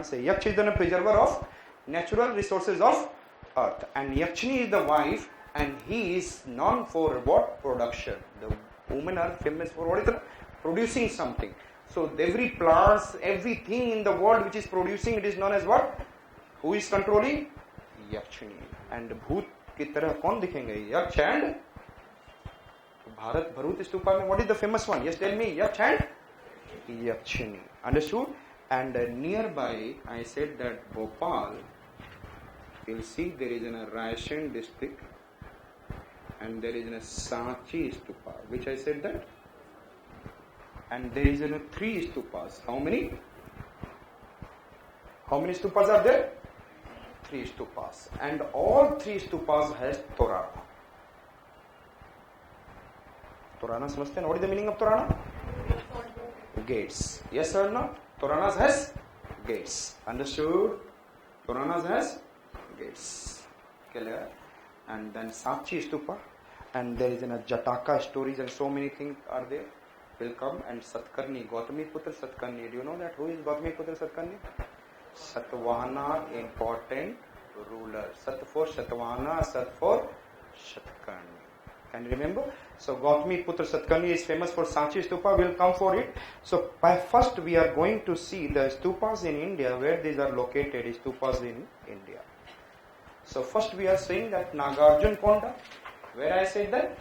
say Yaksh is the preserver of natural resources of earth, and Yakshini is the wife, and he is known for what? Production. The women are famous for what is it? Producing something. So every plants, everything in the world which is producing, it is known as what? Who is controlling? Yakshini. And भूत की तरह कौन दिखेंगे? Yaksh and Bharat Bharut Stupa में what is the famous one? Yes, tell me. Yaksh and Yakshini. Understood? And nearby, I said that Bhopal, you'll see there is in a Raisen district, and there is in a Sanchi Stupa, which I said that. And there is in a 3 stupas. How many? How many stupas are there? 3 stupas. And all 3 stupas has Torana. Torana समझते हैं? What is the meaning of Torana? Gates. Yes or no? Toranas has gates. Understood? Toranas has gates. Clear? And then Sanchi Stupa. And there is a Jataka stories and so many things are there. Will come. And Satkarni, Gautami Putra Satkarni. Do you know that? Who is Gautami Putra Satkarni? Satvahana, important ruler. Sat for Satvahana, Sat for Satkarni. Can you remember? So Gautami Putra Satkarni is famous for Sanchi Stupa. We'll come for it. So by first we are going to see the stupas in India, where these are located, stupas in India. So first we are saying that Nagarjun Konda. Where I said that?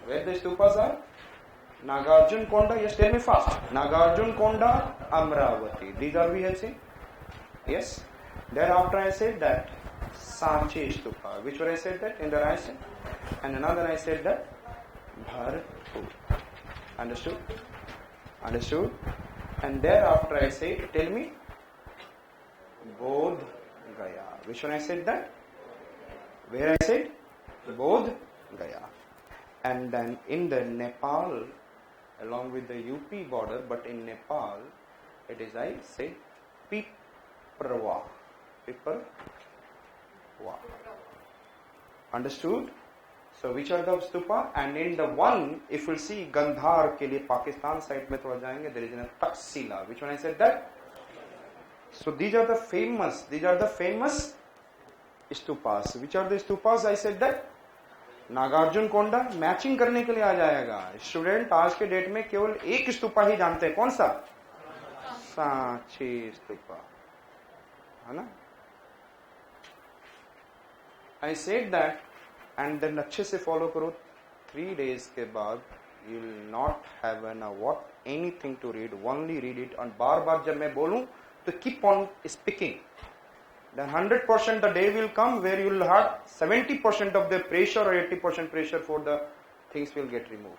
Where the stupas are? Nagarjun Konda. Yes, tell me fast. Nagarjun Konda, Amravati. These are we have seen? Yes. Thereafter I said that Sanchi Stupa. Which one I said that? In the Raisen. And another I said that Bharatpur. Understood? Understood? And thereafter I said, tell me, Bodh Gaya. Which one I said that? Where I said? Bodh Gaya. And then in the Nepal, along with the UP border, but in Nepal, it is I say Piparwa. Piparwa. Understood? So which are the stupa? And in the one, if you see Gandhar के लिए Pakistan side में थोड़ा जाएंगे, there is a Taxila. Which one I said that? So these are the famous stupas. Which are the stupas? I said that Nagarjuna Konda matching करने के लिए आ जाएगा. Student आज के डेट में केवल एक स्तूपा ही जानते हैं. कौन सा? सांची स्तूपा, है ना? I said that, and then अच्छे से फॉलो करो. 3 days के बाद you will not have anything to read, only read it. और बार बार जब मैं बोलूं तो keep on speaking. Then 100% the day will come where you will have 70% of the pressure or 80% pressure for the things will get removed.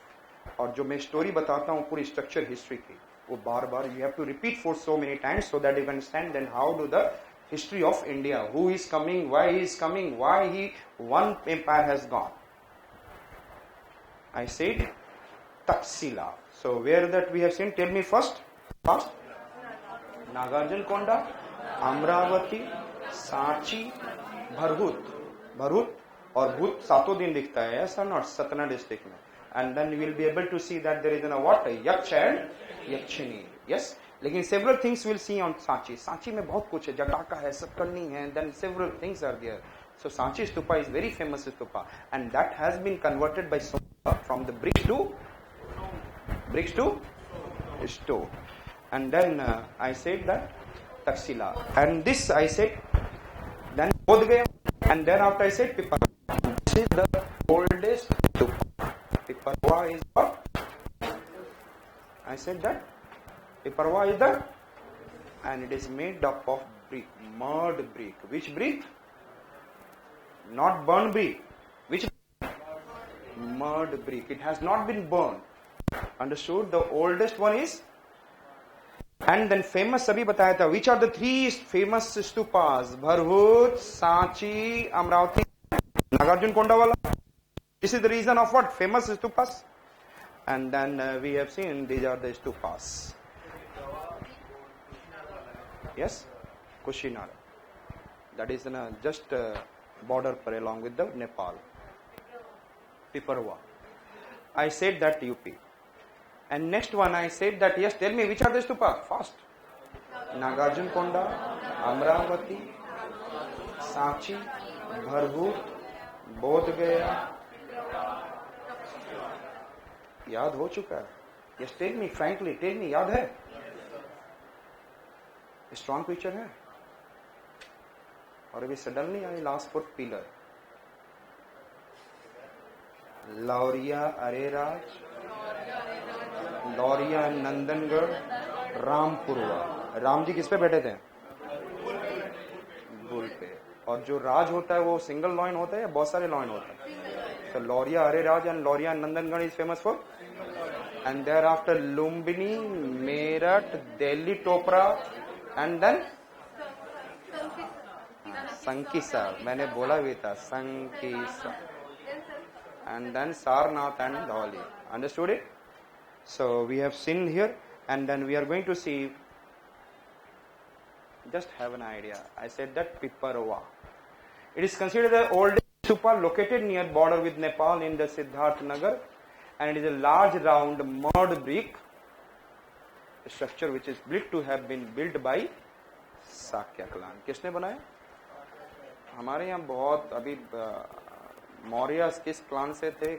और जो मैं story बताता हूँ पूरी स्ट्रक्चर हिस्ट्री की, वो बार बार you have to repeat for so many times so that you can understand then how do the history of India, who is coming, why he is coming, why one empire has gone. I said Taxila. So where that we have seen, tell me first. Nagarjun Konda, Amravati, Sanchi, Bharuch और भूत 7 दिन दिखता है, ऐसा not Satna district में. And then you will be able to see that there is an what Yaksha and Yakshini. Yes, लेकिन several things will see on Sanchi. Sanchi में बहुत कुछ है, जटाका है, सतकर्णी है, then several things are there. So Sanchi stupa is very famous stupa and that has been converted by from the bricks to stone. And then I said that Taxila. And this I said, then Bodh Gaya, and thereafter I said Piparwa. This is the oldest stupa. Piparwa is what? I said that Piparwa is the, and it is made up of brick, mud brick. Which brick? Not burned brick. Which? Mud brick. It has not been burned. Understood? The oldest one is. And then famous सभी बताया था. Which are the 3 famous stupas? Bharhut, Sanchi, Amravati, Nagarjun Konda wala. This is the reason of what? Famous stupas. And then we have seen these are the stupas. Yes? Kushinara. That is just border par along with the Nepal. Piparwa. I said that UP. And next one I said that, yes, tell me which are the stupa? Fast. Nagarjuna कोंडा, अमरावती, सांची, भरभूत, बोध गया, याद हो चुका है। Yes, tell me frankly, tell me, याद है? Strong picture है। और अभी suddenly I last foot pillar, Lauriya Areraj, Lauriya Nandangarh, Rampurva. Ram ji किस पे बैठे थे? बुल पे। और जो राज होता है वो सिंगल लॉइन होता है या बहुत सारे लॉइन होते हैं? तो Lauriya Areraj and Lauriya Nandangarh is famous for, and there after Lumbini, Meerut, Delhi Topra, and then Sankisa. मैंने बोला भी था Sankisa, and then Sarnath and Dhawali. Understood it? So we have seen here, and then we are going to see, just have an idea. I said that Piparova. It is considered the oldest stupa located near border with Nepal in the Siddharth Nagar, and it is a large round mud brick structure which is believed to have been built by Sakya clan. किसने बनाया? हमारे यहाँ बहुत अभी मौर्य किस clan से थे